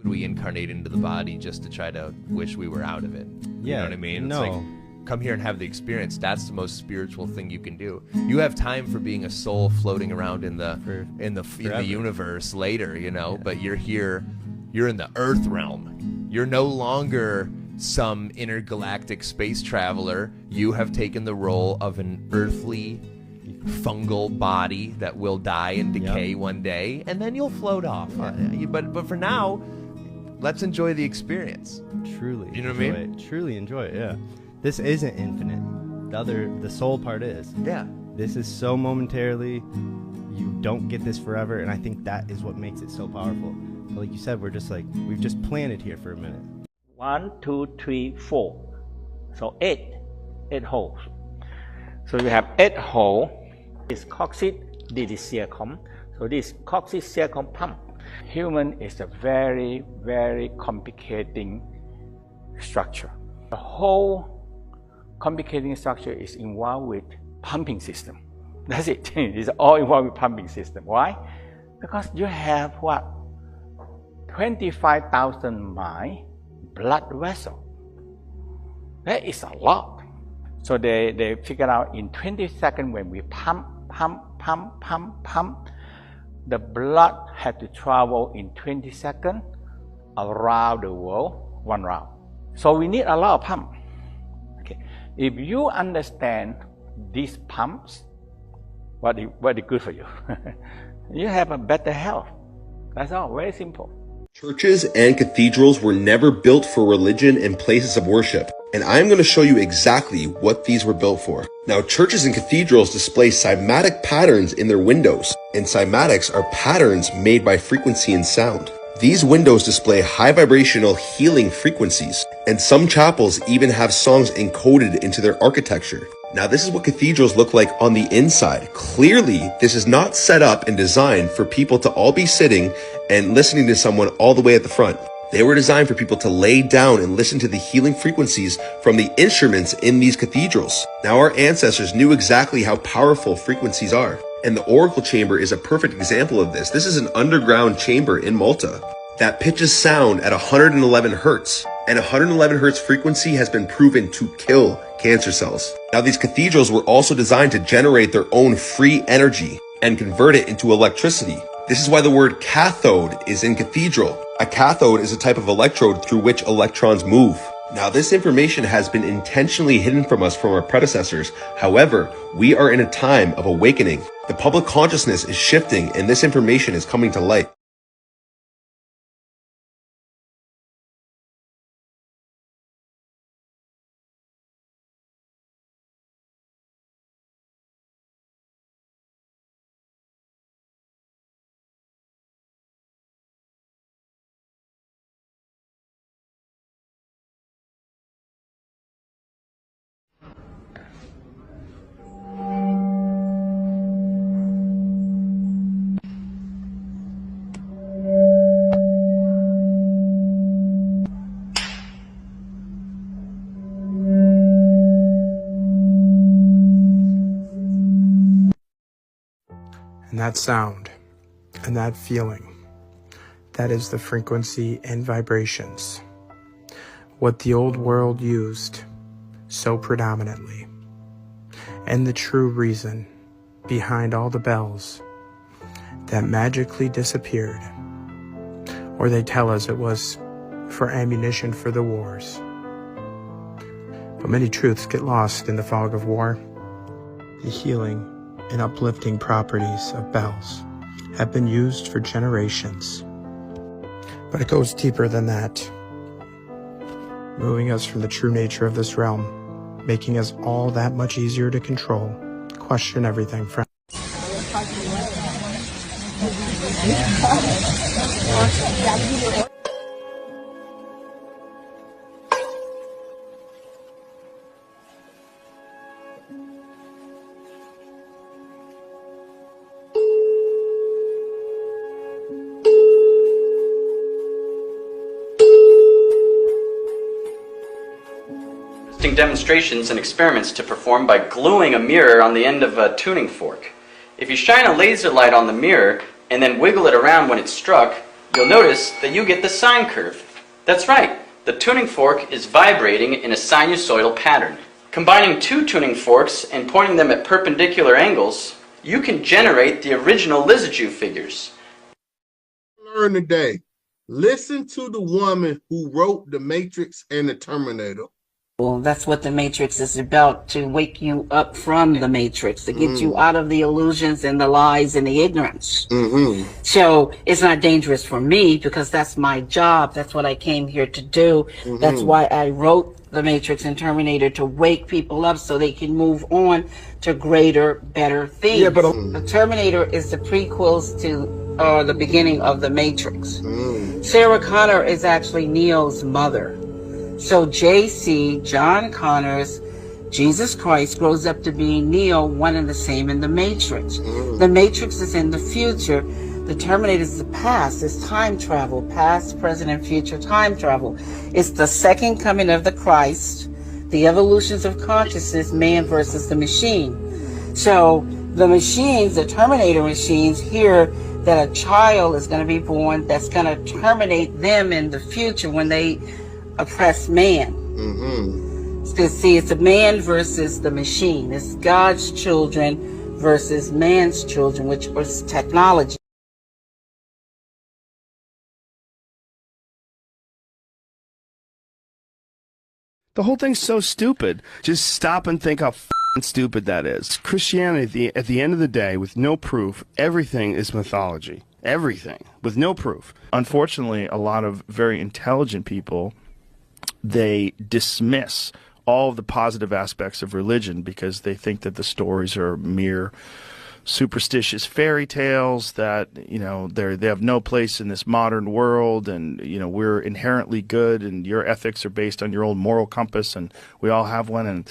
we incarnate into the body just to try to wish we were out of it. You know what I mean? No. It's like, come here and have the experience. That's the most spiritual thing you can do. You have time for being a soul floating around in the universe later, you know, but you're here, you're in the earth realm. You're no longer some intergalactic space traveler. You have taken the role of an earthly fungal body that will die and decay one day, and then you'll float off. But for now, let's enjoy the experience. Truly. You know what I mean? Truly enjoy it, yeah. This isn't infinite. The soul part is. Yeah. This is so momentarily. You don't get this forever, and I think that is what makes it so powerful. But like you said, we've just planted here for a minute. 1, 2, 3, 4. So 8 holes. So you have 8 holes. This coccyx, this is cecum. So this coccyx cecum pump. Human is a very, very complicating structure. The whole complicating structure is involved with pumping system. That's it. It's all involved with pumping system. Why? Because you have what? 25,000 mile blood vessel. That is a lot. So they figured out in 20 seconds when we pump, the blood had to travel in 20 seconds around the world, one round. So we need a lot of pump. Okay. If you understand these pumps, what is good for you? You have a better health. That's all, very simple. Churches and cathedrals were never built for religion and places of worship, and I'm going to show you exactly what these were built for. Now, churches and cathedrals display cymatic patterns in their windows, and cymatics are patterns made by frequency and sound. These windows display high vibrational healing frequencies, and some chapels even have songs encoded into their architecture. Now, this is what cathedrals look like on the inside. Clearly, this is not set up and designed for people to all be sitting and listening to someone all the way at the front. They were designed for people to lay down and listen to the healing frequencies from the instruments in these cathedrals. Now, our ancestors knew exactly how powerful frequencies are, and the oracle chamber is a perfect example of this. This is an underground chamber in Malta that pitches sound at 111 hertz, and 111 hertz frequency has been proven to kill cancer cells. Now, these cathedrals were also designed to generate their own free energy and convert it into electricity. This is why the word cathode is in cathedral. A cathode is a type of electrode through which electrons move. Now, this information has been intentionally hidden from us from our predecessors. However, we are in a time of awakening. The public consciousness is shifting, and this information is coming to light. And that sound and that feeling, that is the frequency and vibrations. What the old world used so predominantly. And the true reason behind all the bells that magically disappeared. Or they tell us it was for ammunition for the wars. But many truths get lost in the fog of war. The healing and uplifting properties of bells have been used for generations. But it goes deeper than that, moving us from the true nature of this realm, making us all that much easier to control, question everything from demonstrations and experiments to perform by gluing a mirror on the end of a tuning fork. If you shine a laser light on the mirror and then wiggle it around when it's struck, you'll notice that you get the sine curve. That's right, the tuning fork is vibrating in a sinusoidal pattern. Combining two tuning forks and pointing them at perpendicular angles, you can generate the original Lissajous figures. Learn today. Listen to the woman who wrote The Matrix and the Terminator. Well, that's what the Matrix is about, to wake you up from the Matrix, to get you out of the illusions and the lies and the ignorance. So it's not dangerous for me because that's my job. That's what I came here to do. That's why I wrote the Matrix and Terminator, to wake people up so they can move on to greater, better things. Yeah, but the Terminator is the prequels to the beginning of the Matrix. Sarah Connor is actually Neo's mother. So JC, John Connors, Jesus Christ, grows up to be Neo, one and the same in the Matrix. The Matrix is in the future. The Terminator is the past. It's time travel, past, present, and future time travel. It's the second coming of the Christ, the evolutions of consciousness, man versus the machine. So the machines, the Terminator machines, hear that a child is going to be born that's going to terminate them in the future when they oppress man. So see, it's a man versus the machine. It's God's children versus man's children, which was technology. The whole thing's so stupid. Just stop and think how stupid that is. Christianity, at the end of the day, with no proof, everything is mythology. Everything, with no proof. Unfortunately, a lot of very intelligent people, they dismiss all of the positive aspects of religion because they think that the stories are mere superstitious fairy tales, that, you know, they have no place in this modern world, and, you know, we're inherently good and your ethics are based on your own moral compass and we all have one, and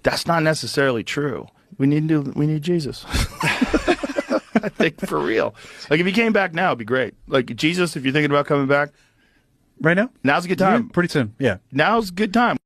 that's not necessarily true. We need Jesus. I think, for real. Like, if he came back now, it'd be great. Like, Jesus, if you're thinking about coming back right now, now's a good time. Yeah, pretty soon. Yeah. Now's a good time.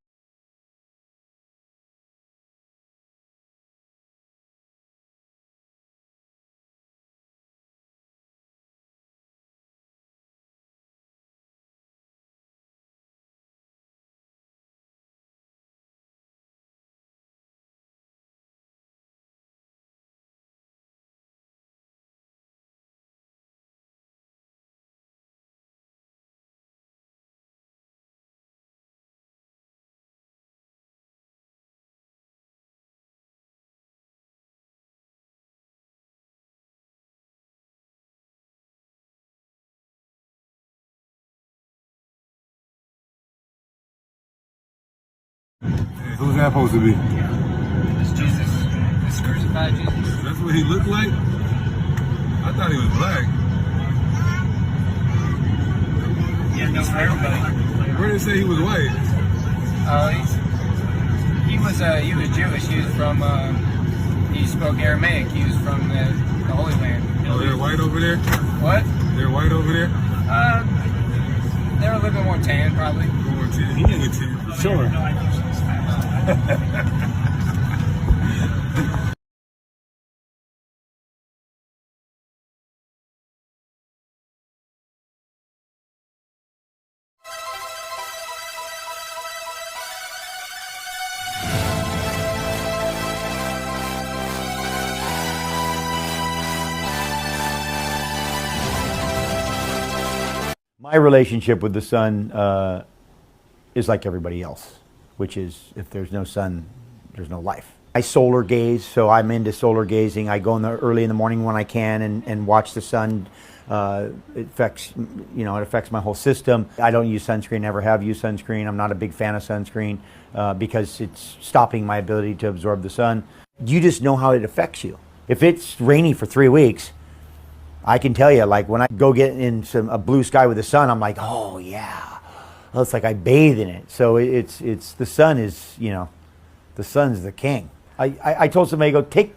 Who's that supposed to be? It's Jesus. It's crucified Jesus. That's what he looked like? I thought he was black. Yeah, no, for everybody. Where did it say he was white? He was Jewish. He was from, he spoke Aramaic. He was from the Holy Land. Oh, they're white over there? What? They're white over there? They're a little bit more tan, probably. More tan? He ain't a tan for sure. My relationship with the sun is like everybody else, which is, if there's no sun, there's no life. I solar gaze, so I'm into solar gazing. I go early in the morning when I can and watch the sun. It affects my whole system. I don't use sunscreen, never have used sunscreen. I'm not a big fan of sunscreen because it's stopping my ability to absorb the sun. You just know how it affects you. If it's rainy for 3 weeks, I can tell you, like, when I go get in a blue sky with the sun, I'm like, oh yeah. Well, it's like I bathe in it. So it's the sun is, the sun's the king. I told somebody, I go, take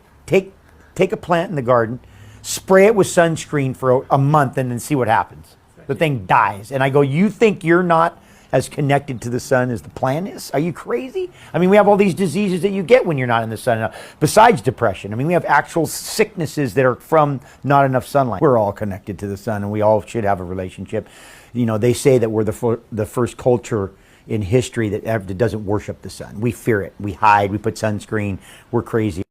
a plant in the garden, spray it with sunscreen for a month, and then see what happens. The thing dies. And I go, you think you're not as connected to the sun as the planet is? Are you crazy? I mean, we have all these diseases that you get when you're not in the sun, besides depression. I mean, we have actual sicknesses that are from not enough sunlight. We're all connected to the sun, and we all should have a relationship. You know, they say that we're the first culture in history that doesn't worship the sun. We fear it. We hide. We put sunscreen. We're crazy.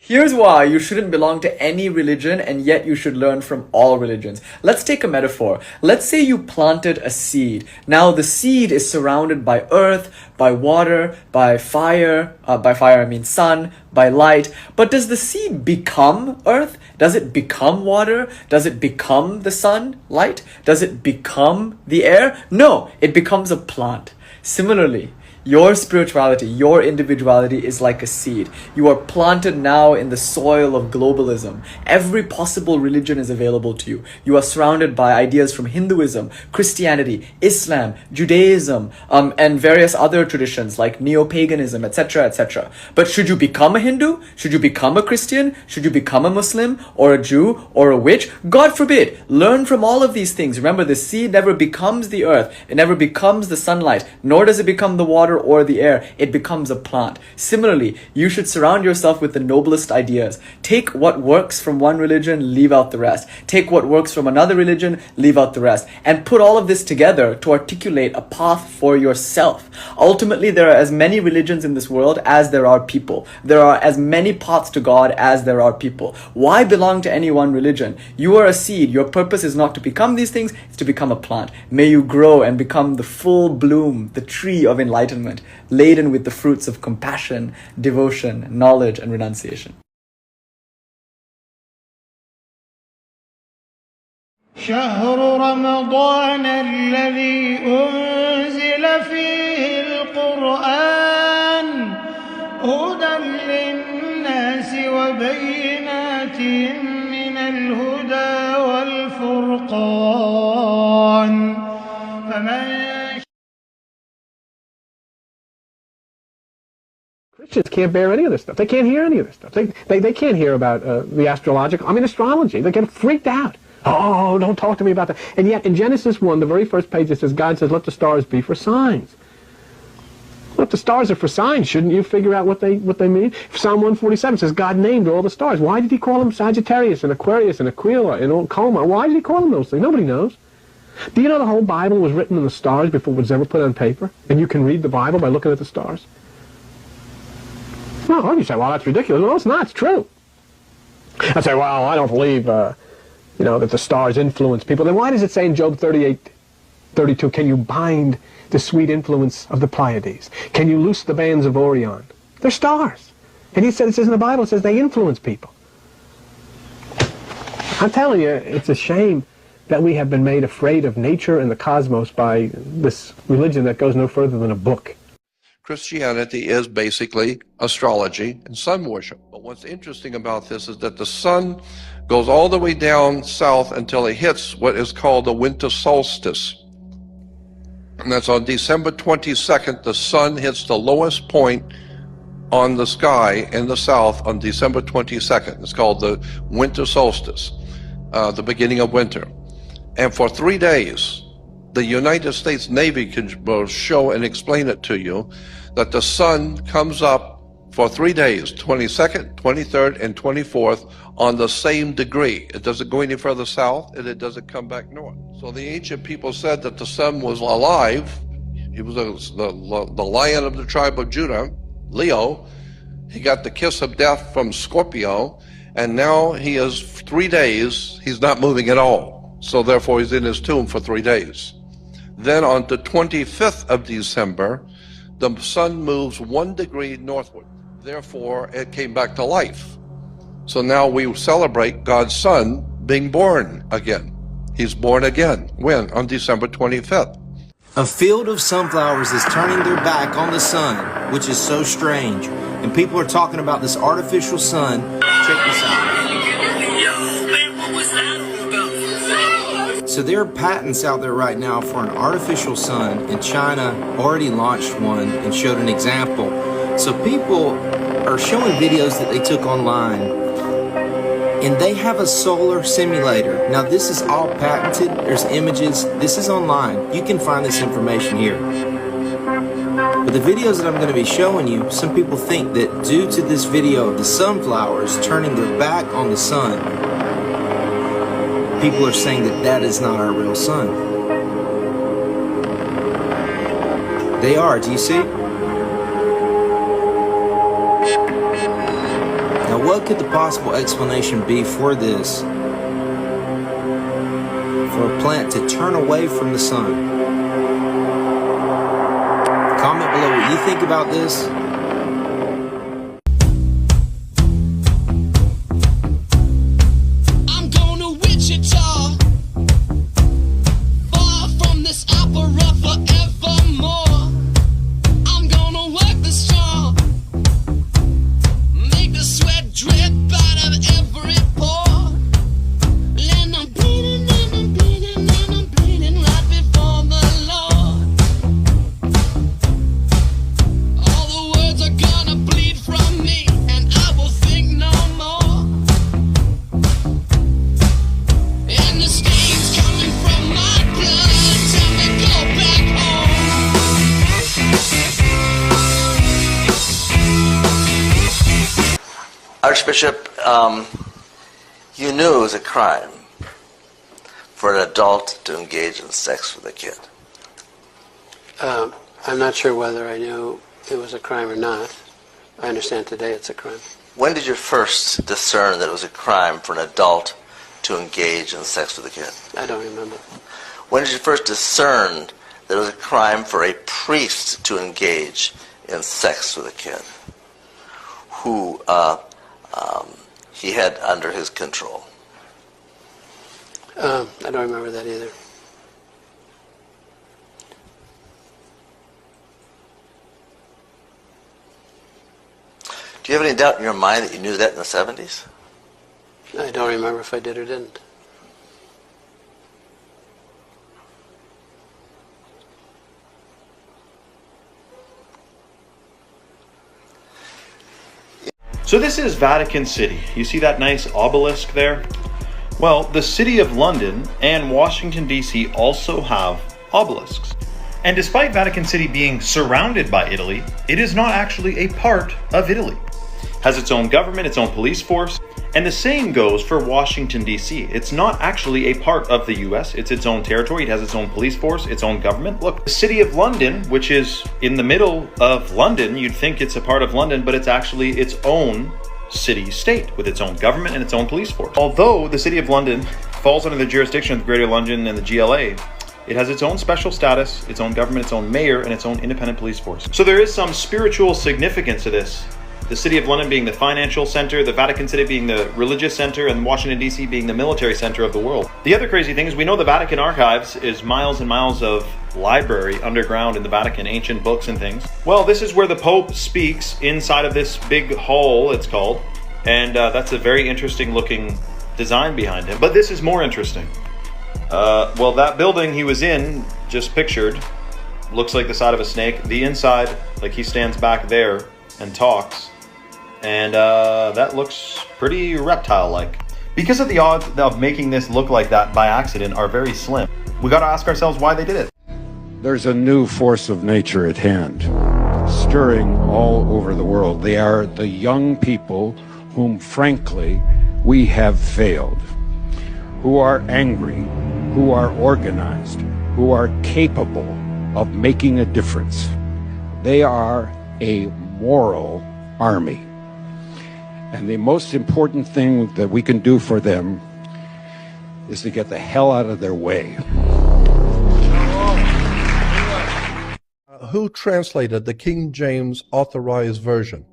Here's why you shouldn't belong to any religion, and yet you should learn from all religions. Let's take a metaphor. Let's say you planted a seed. Now the seed is surrounded by earth, by water, by fire. By fire I mean sun, by light. But does the seed become earth? Does it become water? Does it become the sun, light? Does it become the air? No, it becomes a plant. Similarly, your spirituality, your individuality is like a seed. You are planted now in the soil of globalism. Every possible religion is available to you. You are surrounded by ideas from Hinduism, Christianity, Islam, Judaism, and various other traditions like neo-paganism, etc., etc. But should you become a Hindu? Should you become a Christian? Should you become a Muslim or a Jew or a witch? God forbid. Learn from all of these things. Remember, the seed never becomes the earth. It never becomes the sunlight, nor does it become the water or the air. It becomes a plant. Similarly, you should surround yourself with the noblest ideas. Take what works from one religion, leave out the rest. Take what works from another religion, leave out the rest. And put all of this together to articulate a path for yourself. Ultimately, there are as many religions in this world as there are people. There are as many paths to God as there are people. Why belong to any one religion? You are a seed. Your purpose is not to become these things, it's to become a plant. May you grow and become the full bloom, the tree of enlightenment, laden with the fruits of compassion, devotion, knowledge, and renunciation. شهر رمضان الذي أنزل فيه القرآن هدى للناس وبينات من الهدى والفرقان فمن Christians can't bear any of this stuff. They can't hear any of this stuff. They can't hear about the astrological, astrology. They get freaked out. Oh, don't talk to me about that. And yet in Genesis 1, the very first page, it says, God says, let the stars be for signs. Well, if the stars are for signs, shouldn't you figure out what they mean? Psalm 147 says God named all the stars. Why did he call them Sagittarius and Aquarius and Aquila and Coma? Why did he call them those things? Nobody knows. Do you know the whole Bible was written in the stars before it was ever put on paper? And you can read the Bible by looking at the stars? No, you say, well, that's ridiculous. No, it's not. It's true. I say, well, I don't believe, that the stars influence people. Then why does it say in Job 38:32, can you bind the sweet influence of the Pleiades? Can you loose the bands of Orion? They're stars. And it says in the Bible, it says they influence people. I'm telling you, it's a shame that we have been made afraid of nature and the cosmos by this religion that goes no further than a book. Christianity is basically astrology and sun worship. But what's interesting about this is that the sun goes all the way down south until it hits what is called the winter solstice. And that's on December 22nd, the sun hits the lowest point on the sky in the south on December 22nd. It's called the winter solstice, the beginning of winter. And for 3 days, the United States Navy will show and explain it to you that the sun comes up for 3 days, 22nd, 23rd, and 24th, on the same degree. It doesn't go any further south, and it doesn't come back north. So the ancient people said that the sun was alive. He was the lion of the tribe of Judah, Leo. He got the kiss of death from Scorpio, and now he is 3 days, he's not moving at all. So therefore he's in his tomb for 3 days. Then on the 25th of December, the sun moves 1 degree northward. Therefore, it came back to life. So now we celebrate God's son being born again. He's born again. When? On December 25th. A field of sunflowers is turning their back on the sun, which is so strange. And people are talking about this artificial sun. Check this out. So there are patents out there right now for an artificial sun, and China already launched one and showed an example. So people are showing videos that they took online, and they have a solar simulator. Now this is all patented. There's images. This is online. You can find this information here. But the videos that I'm going to be showing you, some people think that due to this video of the sunflowers turning their back on the sun, people are saying that that is not our real sun. They are, do you see? Now what could the possible explanation be for this? For a plant to turn away from the sun? Comment below what you think about this. Archbishop, you knew it was a crime for an adult to engage in sex with a kid. I'm not sure whether I knew it was a crime or not. I understand today it's a crime. When did you first discern that it was a crime for an adult to engage in sex with a kid? I don't remember. When did you first discern that it was a crime for a priest to engage in sex with a kid who he had under his control? I don't remember that either. Do you have any doubt in your mind that you knew that in the 70s? I don't remember if I did or didn't. So this is Vatican City. You see that nice obelisk there? Well, the City of London and Washington, D.C. also have obelisks. And despite Vatican City being surrounded by Italy, it is not actually a part of Italy. It has its own government, its own police force, and the same goes for Washington, D.C. It's not actually a part of the U.S., it's its own territory, it has its own police force, its own government. Look, the City of London, which is in the middle of London, you'd think it's a part of London, but it's actually its own city-state with its own government and its own police force. Although the City of London falls under the jurisdiction of Greater London and the GLA, it has its own special status, its own government, its own mayor, and its own independent police force. So there is some spiritual significance to this. The City of London being the financial center, the Vatican City being the religious center, and Washington, D.C. being the military center of the world. The other crazy thing is we know the Vatican Archives is miles and miles of library underground in the Vatican, ancient books and things. Well, this is where the Pope speaks inside of this big hall, it's called, and that's a very interesting looking design behind him. But this is more interesting. Well, that building he was in, just pictured, looks like the side of a snake. The inside, like he stands back there and talks. And that looks pretty reptile-like. Because of the odds of making this look like that by accident are very slim, we gotta ask ourselves why they did it. There's a new force of nature at hand, stirring all over the world. They are the young people whom, frankly, we have failed, who are angry, who are organized, who are capable of making a difference. They are a moral army. And the most important thing that we can do for them is to get the hell out of their way. Who translated the King James Authorized Version?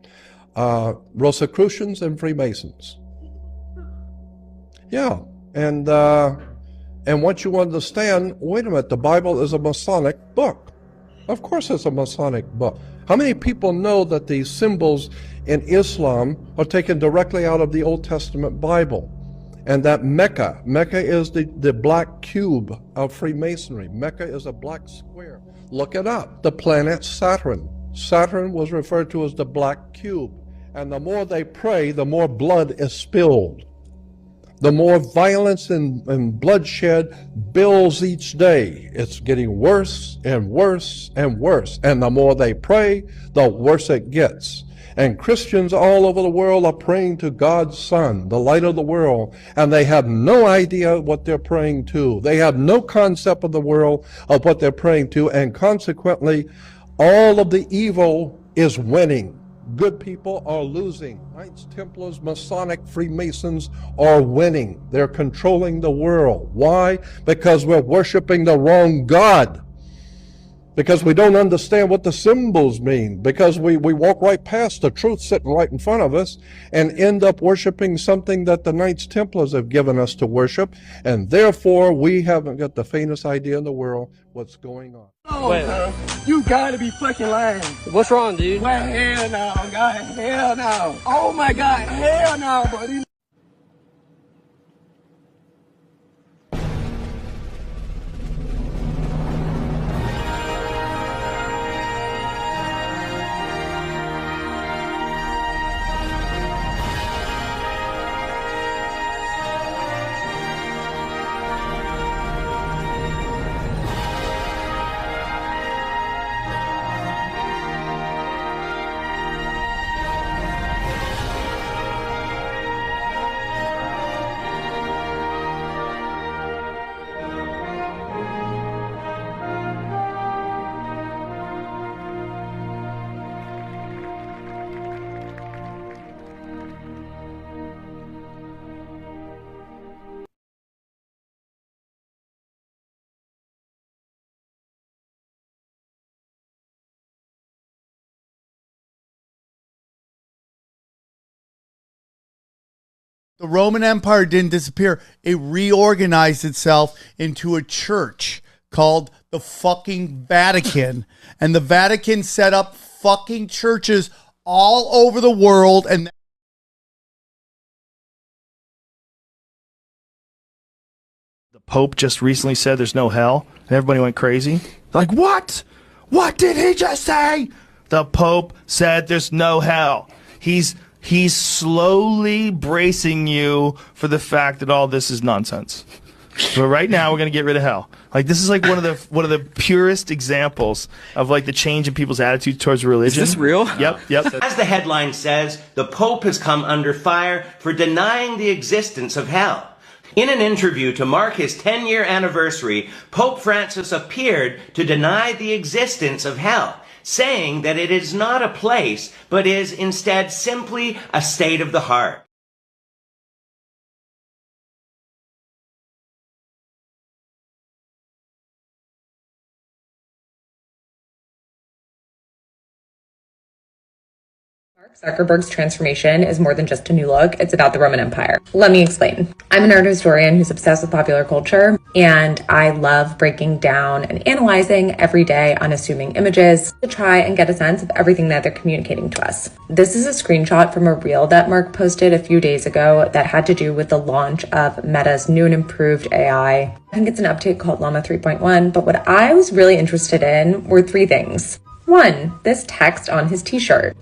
Rosicrucians and Freemasons. Yeah, and And once you understand, wait a minute, the Bible is a Masonic book. Of course it's a Masonic book. How many people know that the symbols in Islam are taken directly out of the Old Testament Bible? And that Mecca is the black cube of Freemasonry. Mecca is a black square. Look it up. The planet Saturn. Saturn was referred to as the black cube. And the more they pray, the more blood is spilled. The more violence and bloodshed builds each day. It's getting worse and worse and worse. And the more they pray, the worse it gets. And Christians all over the world are praying to God's Son, the light of the world, and they have no idea what they're praying to. They have no concept of the world, of what they're praying to, and consequently, all of the evil is winning. Good people are losing. Knights Templars, Masonic, Freemasons are winning. They're controlling the world. Why? Because we're worshiping the wrong God. Because we don't understand what the symbols mean. Because we walk right past the truth sitting right in front of us and end up worshiping something that the Knights Templars have given us to worship. And therefore, we haven't got the faintest idea in the world what's going on. Oh, you gotta be fucking lying. What's wrong, dude? Well, hell no, God, hell no. Oh my God, hell no, buddy. The Roman Empire didn't disappear. It reorganized itself into a church called the fucking Vatican. And the Vatican set up fucking churches all over the world. And the Pope just recently said there's no hell. And everybody went crazy. Like, what? What did he just say? The Pope said there's no hell. He's slowly bracing you for the fact that all this is nonsense. But right now, we're going to get rid of hell. Like, this is like one of the purest examples of like the change in people's attitude towards religion. Is this real? Yep. As the headline says, the Pope has come under fire for denying the existence of hell. In an interview to mark his 10-year anniversary, Pope Francis appeared to deny the existence of hell, saying that it is not a place, but is instead simply a state of the heart. Mark Zuckerberg's transformation is more than just a new look. It's about the Roman Empire. Let me explain. I'm an art historian who's obsessed with popular culture, and I love breaking down and analyzing every day unassuming images to try and get a sense of everything that they're communicating to us. This is a screenshot from a reel that Mark posted a few days ago that had to do with the launch of Meta's new and improved AI. I think it's an update called Llama 3.1, but what I was really interested in were three things. 1, this text on his t-shirt.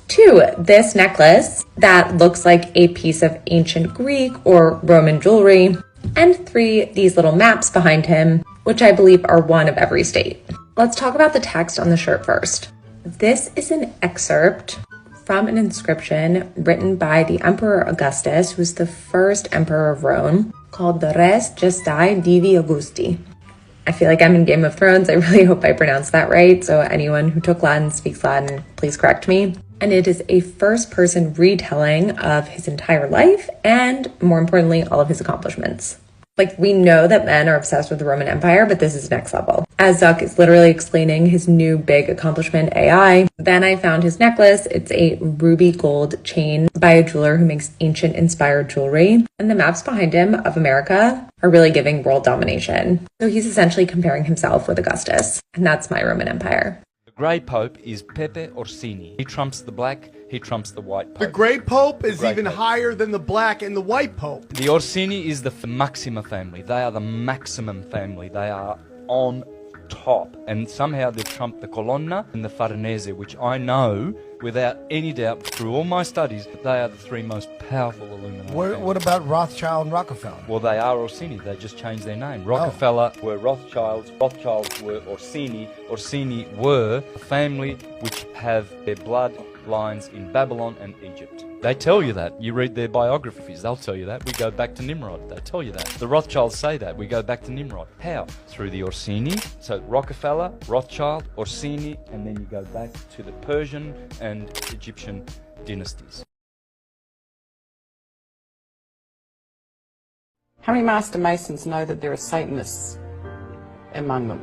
2, this necklace that looks like a piece of ancient Greek or Roman jewelry. And 3, these little maps behind him, which I believe are one of every state. Let's talk about the text on the shirt first. This is an excerpt from an inscription written by the Emperor Augustus, who's the first emperor of Rome, called the Res Gestae Divi Augusti. I feel like I'm in Game of Thrones. I really hope I pronounced that right. So anyone who took Latin, speaks Latin, please correct me. And it is a first-person retelling of his entire life and, more importantly, all of his accomplishments. Like, we know that men are obsessed with the Roman Empire, but this is next level. As Zuck is literally explaining his new big accomplishment, AI, then I found his necklace. It's a ruby gold chain by a jeweler who makes ancient inspired jewelry. And the maps behind him of America are really giving world domination. So he's essentially comparing himself with Augustus. And that's my Roman Empire. The Grey Pope is Pepe Orsini. He trumps the black, he trumps the white Pope. The Grey Pope is Grey even Pope. higher than the black and the white Pope. The Orsini is the Maxima family. They are the maximum family. They are on top. And somehow they've trumped the Colonna and the Farnese, which I know without any doubt through all my studies that they are the three most powerful Illuminati. What about Rothschild and Rockefeller? Well, they are Orsini. They just changed their name. Rockefeller were Rothschilds. Rothschilds were Orsini. Orsini were a family which have their blood lines in Babylon and Egypt. They tell you that. You read their biographies, they'll tell you that. We go back to Nimrod, they tell you that. The Rothschilds say that. We go back to Nimrod. How? Through the Orsini. So Rockefeller, Rothschild, Orsini, and then you go back to the Persian and Egyptian dynasties. How many Master Masons know that there are Satanists among them?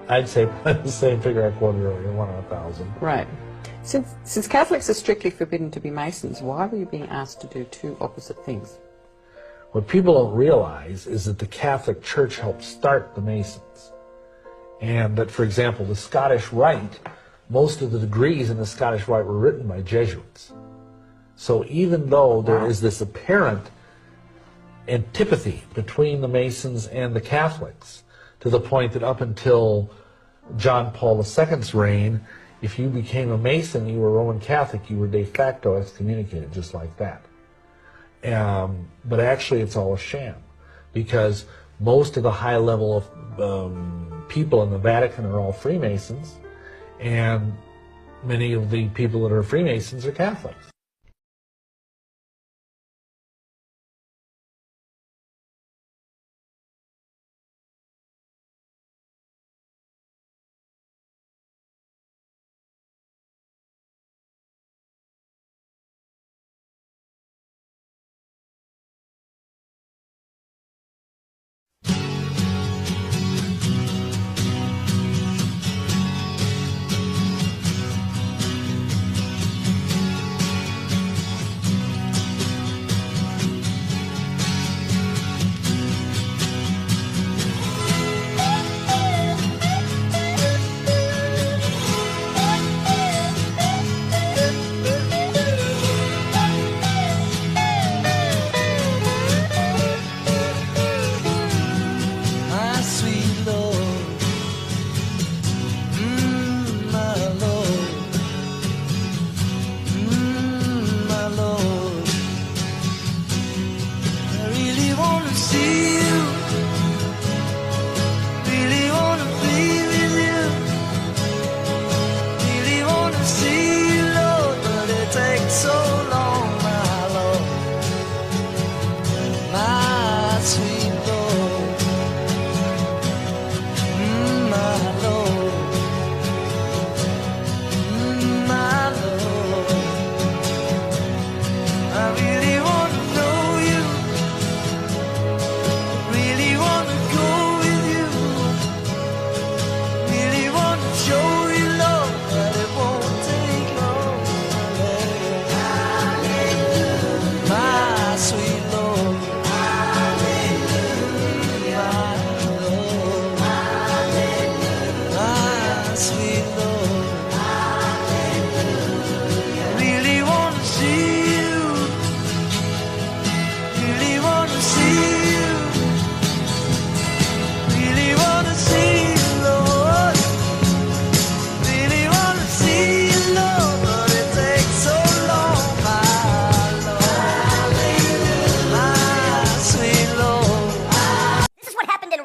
I'd say the same figure, a quarter million, 1 in 1,000. Right. Since Catholics are strictly forbidden to be Masons, why were you being asked to do two opposite things? What people don't realize is that the Catholic Church helped start the Masons. And that, for example, the Scottish Rite, most of the degrees in the Scottish Rite were written by Jesuits. So even though there is this apparent antipathy between the Masons and the Catholics, to the point that up until John Paul II's reign, if you became a Mason, you were Roman Catholic, you were de facto excommunicated, just like that. But actually it's all a sham, because most of the high level of people in the Vatican are all Freemasons, and many of the people that are Freemasons are Catholics.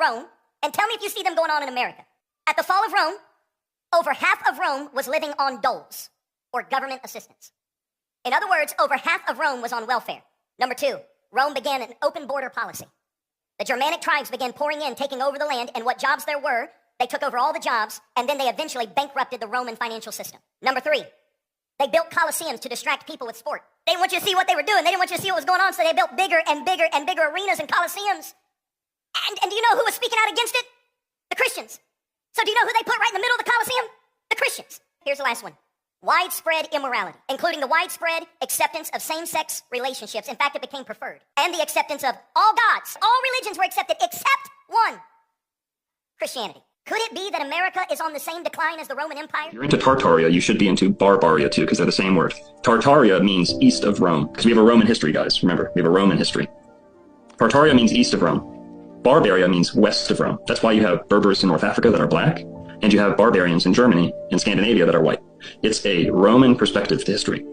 Rome, and tell me if you see them going on in America. At the fall of Rome, over half of Rome was living on doles, or government assistance. In other words, over half of Rome was on welfare. Number 2, Rome began an open border policy. The Germanic tribes began pouring in, taking over the land, and what jobs there were, they took over all the jobs, and then they eventually bankrupted the Roman financial system. Number 3, they built coliseums to distract people with sport. They didn't want you to see what they were doing. They didn't want you to see what was going on, so they built bigger and bigger and bigger arenas and coliseums. And do you know who was speaking out against it? The Christians. So do you know who they put right in the middle of the Colosseum? The Christians. Here's the last one. Widespread immorality, including the widespread acceptance of same-sex relationships. In fact, it became preferred. And the acceptance of all gods. All religions were accepted except one. Christianity. Could it be that America is on the same decline as the Roman Empire? If you're into Tartaria, you should be into Barbaria too, because they're the same word. Tartaria means east of Rome, because we have a Roman history, guys. Remember, we have a Roman history. Tartaria means east of Rome. Barbaria means west of Rome. That's why you have Berbers in North Africa that are black, and you have barbarians in Germany and Scandinavia that are white. It's a Roman perspective to history.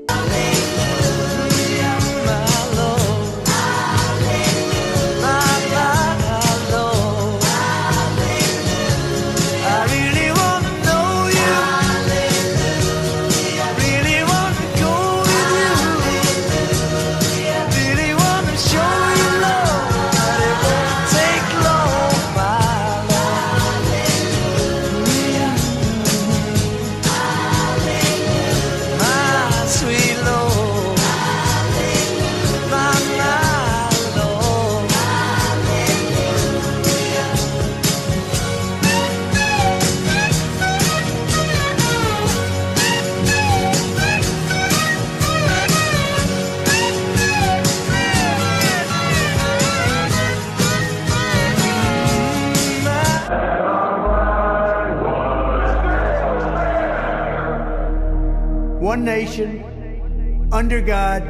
One nation, under God.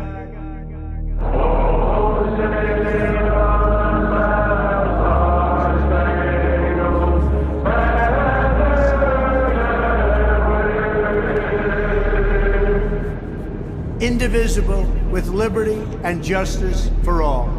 Indivisible, with liberty and justice for all.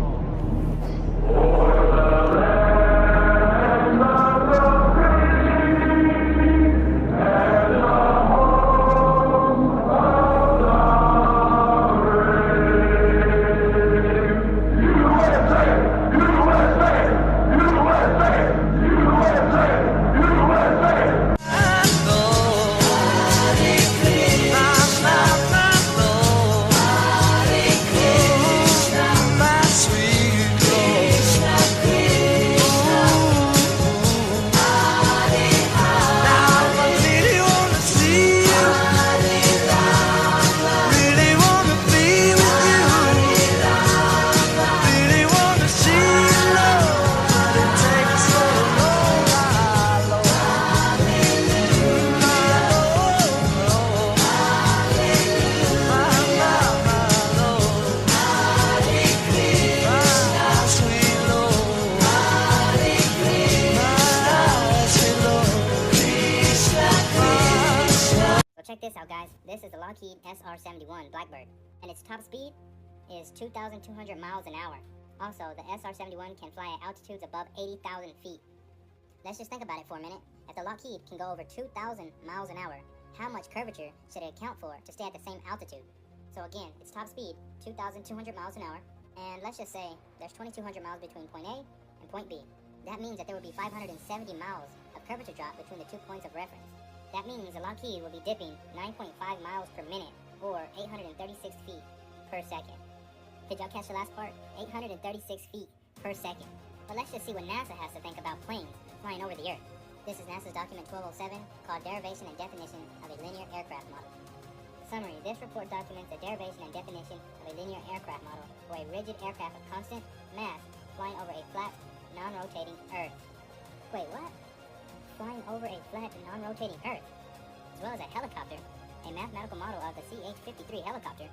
Check this out, guys. This is the Lockheed SR-71 Blackbird, and its top speed is 2,200 miles an hour. Also, the SR-71 can fly at altitudes above 80,000 feet. Let's just think about it for a minute. If the Lockheed can go over 2,000 miles an hour, how much curvature should it account for to stay at the same altitude? So again, its top speed, 2,200 miles an hour, and let's just say there's 2,200 miles between point A and point B. That means that there would be 570 miles of curvature drop between the 2 points of reference. That means the Lockheed will be dipping 9.5 miles per minute, or 836 feet per second. Did y'all catch the last part? 836 feet per second. But let's just see what NASA has to think about planes flying over the Earth. This is NASA's document 1207, called Derivation and Definition of a Linear Aircraft Model. Summary: this report documents the derivation and definition of a linear aircraft model for a rigid aircraft of constant mass flying over a flat, non-rotating Earth. Wait, what? Flying over a flat, non-rotating Earth, as well as a helicopter, a mathematical model of the CH-53 helicopter.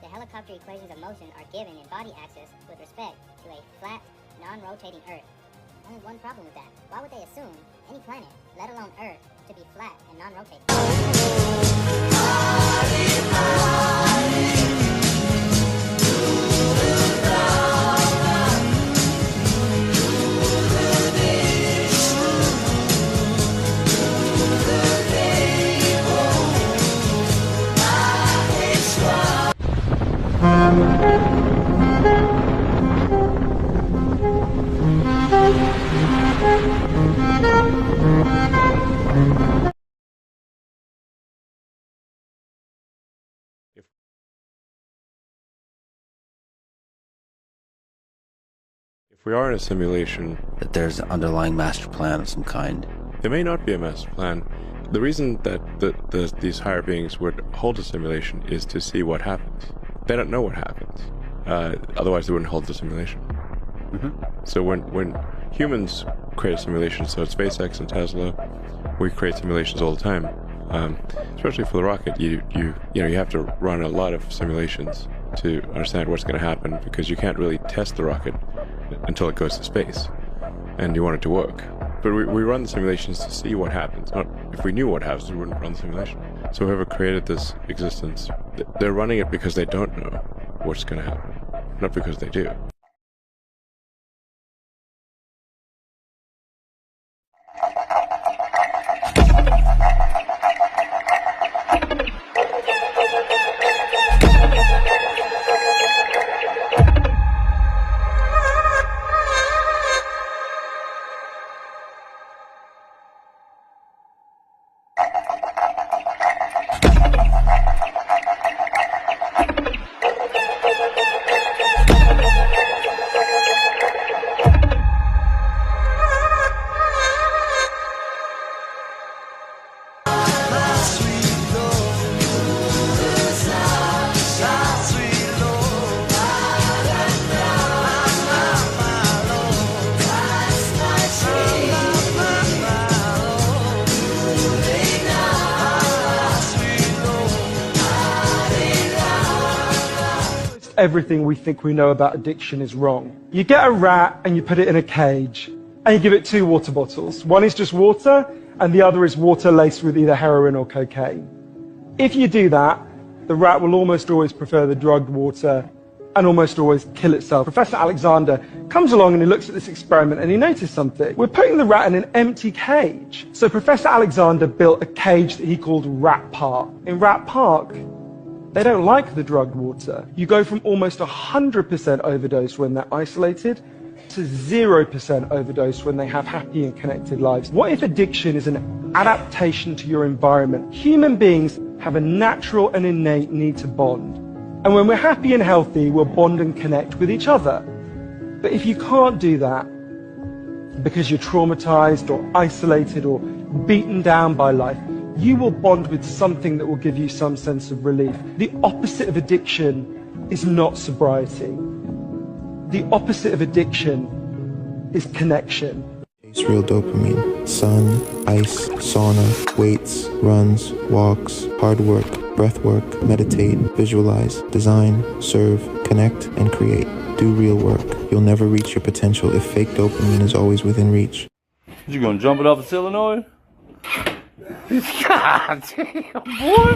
The helicopter equations of motion are given in body axis with respect to a flat, non-rotating Earth. Only one problem with that. Why would they assume any planet, let alone Earth, to be flat and non-rotating? If we are in a simulation, that there's an underlying master plan of some kind. There may not be a master plan. The reason that these higher beings would hold a simulation is to see what happens. They don't know what happens. Otherwise, they wouldn't hold the simulation. So when humans create a simulation, so SpaceX and Tesla, we create simulations all the time. Especially for the rocket, you have to run a lot of simulations to understand what's going to happen, because you can't really test the rocket until it goes to space, and you want it to work. But we run the simulations to see what happens. Not, if we knew what happens, we wouldn't run the simulation. So whoever created this existence, they're running it because they don't know what's going to happen, not because they do. Everything we think we know about addiction is wrong. You get a rat and you put it in a cage and you give it 2 water bottles. One is just water and the other is water laced with either heroin or cocaine. If you do that, the rat will almost always prefer the drugged water and almost always kill itself. Professor Alexander comes along and he looks at this experiment and he noticed something. We're putting the rat in an empty cage. So Professor Alexander built a cage that he called Rat Park. In Rat Park, they don't like the drugged water. You go from almost 100% overdose when they're isolated to 0% overdose when they have happy and connected lives. What if addiction is an adaptation to your environment? Human beings have a natural and innate need to bond. And when we're happy and healthy, we'll bond and connect with each other. But if you can't do that because you're traumatized or isolated or beaten down by life, you will bond with something that will give you some sense of relief. The opposite of addiction is not sobriety. The opposite of addiction is connection. It's real dopamine. Sun, ice, sauna, weights, runs, walks, hard work, breath work, meditate, visualize, design, serve, connect, and create. Do real work. You'll never reach your potential if fake dopamine is always within reach. You gonna jump it off a solenoid? God damn, boy!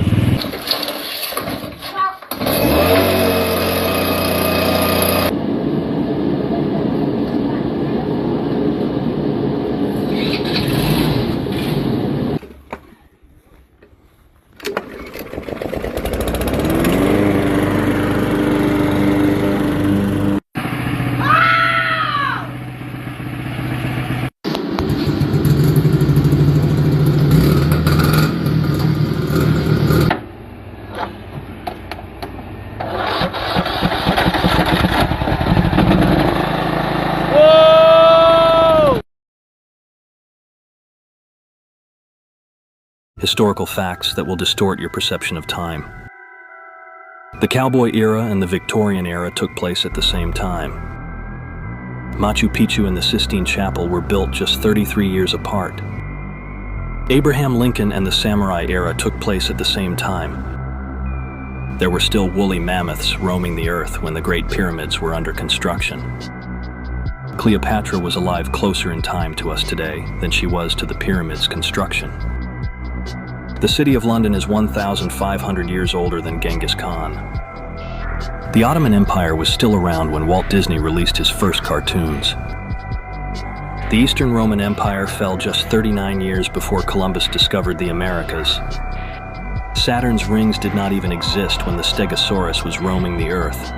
Historical facts that will distort your perception of time. The cowboy era and the Victorian era took place at the same time. Machu Picchu and the Sistine Chapel were built just 33 years apart. Abraham Lincoln and the samurai era took place at the same time. There were still woolly mammoths roaming the earth when the Great Pyramids were under construction. Cleopatra was alive closer in time to us today than she was to the pyramids' construction. The city of London is 1,500 years older than Genghis Khan. The Ottoman Empire was still around when Walt Disney released his first cartoons. The Eastern Roman Empire fell just 39 years before Columbus discovered the Americas. Saturn's rings did not even exist when the Stegosaurus was roaming the Earth.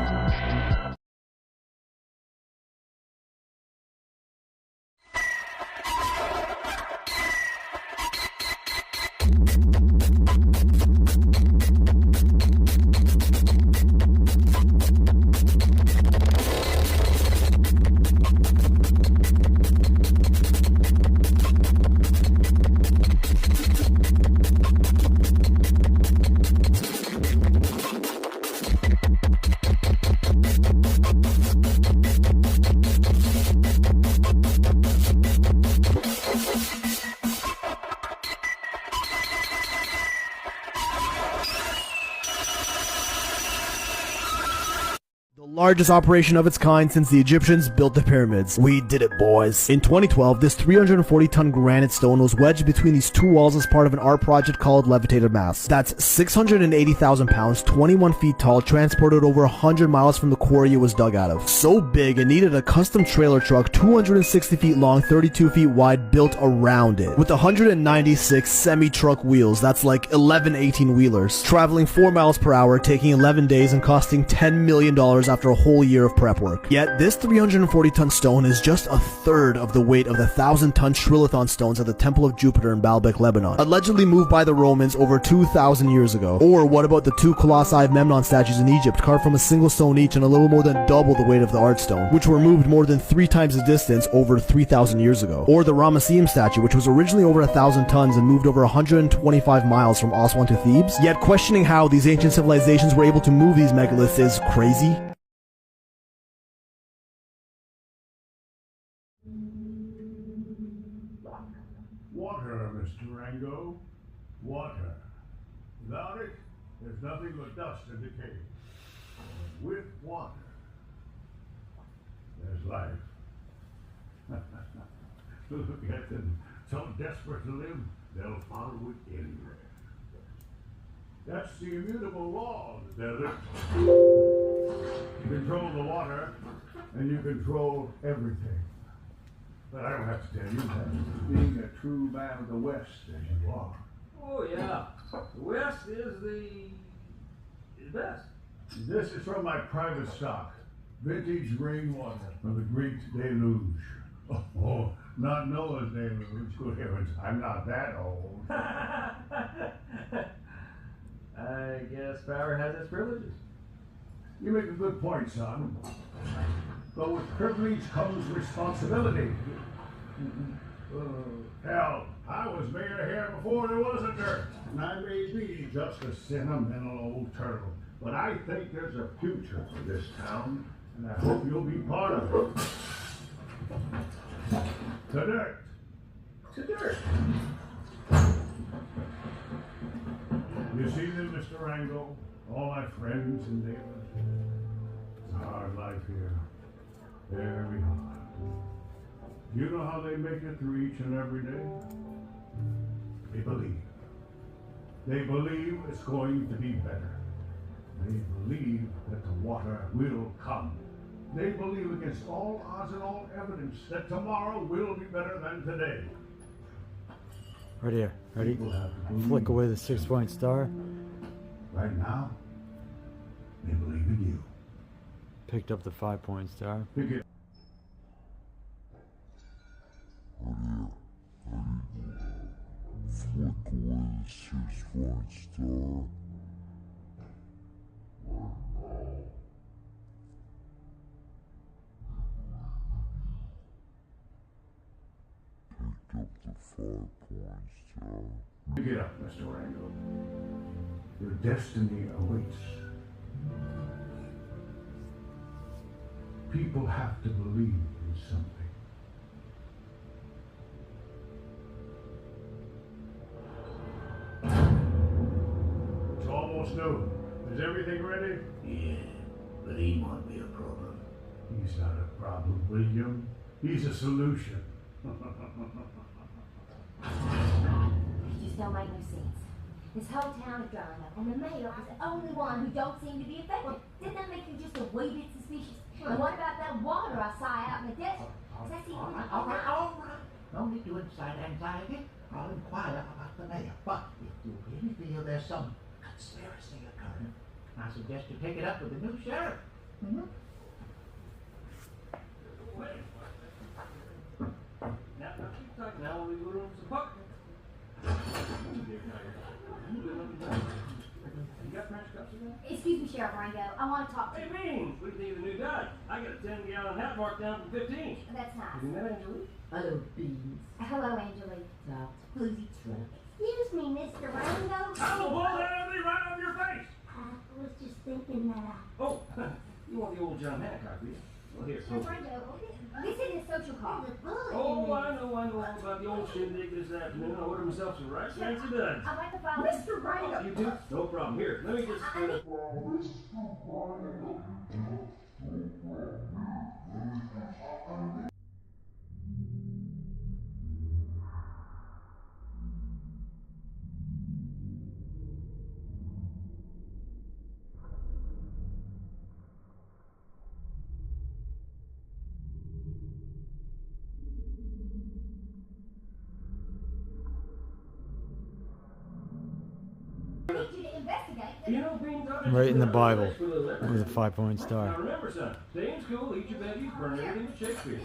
Largest operation of its kind since the Egyptians built the pyramids. We did it, boys. In 2012, this 340-ton granite stone was wedged between these two walls as part of an art project called Levitated Mass. That's 680,000 pounds, 21 feet tall, transported over 100 miles from the quarry it was dug out of. So big, it needed a custom trailer truck 260 feet long, 32 feet wide, built around it. With 196 semi-truck wheels, that's like 11 18-wheelers, traveling 4 miles per hour, taking 11 days and costing $10 million after a whole year of prep work. Yet this 340-ton stone is just a third of the weight of the 1,000-ton Trilithon stones at the Temple of Jupiter in Baalbek, Lebanon, allegedly moved by the Romans over 2,000 years ago. Or what about the two Colossi of Memnon statues in Egypt, carved from a single stone each and a little more than double the weight of the art stone, which were moved more than 3 times the distance over 3,000 years ago? Or the Ramesseum statue, which was originally over 1,000 tons and moved over 125 miles from Aswan to Thebes? Yet questioning how these ancient civilizations were able to move these megaliths is crazy. Water, Mr. Rango. Water. Without it, there's nothing but dust and decay. With water, there's life. Look at them. So desperate to live, they'll follow it anywhere. That's the immutable law of the desert. You control the water, and you control everything. But I don't have to tell you that, being a true man of the West as you are. Oh, yeah. The West is the best. This is from my private stock. Vintage rainwater from the Great Deluge. Oh, not Noah's deluge. Good heavens, I'm not that old. I guess power has its privileges. You make a good point, son. But with privilege comes responsibility. Hell, I was mayor here before there was a dirt. And I may be just a sentimental old turtle. But I think there's a future for this town, and I hope you'll be part of it. To dirt. To dirt. You see them, Mr. Rango? All my friends and neighbors. It's a hard life here. Very hard. You know how they make it through each and every day? They believe. They believe it's going to be better. They believe that the water will come. They believe against all odds and all evidence that tomorrow will be better than today. Right here. Ready? Flick away the 6-point star. Right now, they believe in you. Picked up the 5-point star. Pick it. Flick away the 6-point star. Picked up the 5-point star. Pick it up, Mr. Rango. Your destiny awaits. People have to believe in something. It's almost noon. Is everything ready? Yeah, but he might be a problem. He's not a problem, William. He's a solution. It just don't make no sense. This whole town is drying up, and the mayor is the only one who don't seem to be affected. Didn't that make you just a wee bit suspicious? And what about that water I saw out in the desert? All right. No need to incite anxiety. I'll inquire about the mayor. But if you really feel there's some conspiracy occurring, I suggest you take it up with the new sheriff. Now, keep tight now while we go to some puck. You got French cups again? Excuse me, Sheriff Rango. I want to talk to Hey, you. Beans, what do you think of the new guy? I got a 10-gallon hat marked down from 15. That's nice. Isn't that Angelique? Hello, Beans. Hello, Angelique. Now, who's truck? Excuse me, Mr. Rango. I will blow that everything right off your face! I was just thinking that Oh, you want the old John Hancock, do you? Well, here, Sheriff Rango, this is a social call. Oh, I know all about the old shindig this afternoon. I ordered myself some right fancy duds. I'd like to follow Mr. Rango. You too? No problem. Here, let me just... Right in the Bible with a 5-point star. Now remember, son, stay in school, eat your veggies, burn everything with Shakespeare.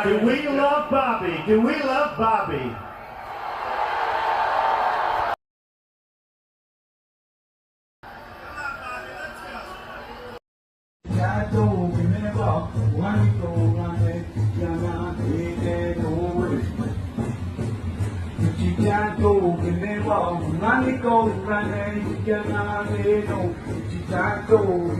Do we love Bobby? Do we love Bobby? Go,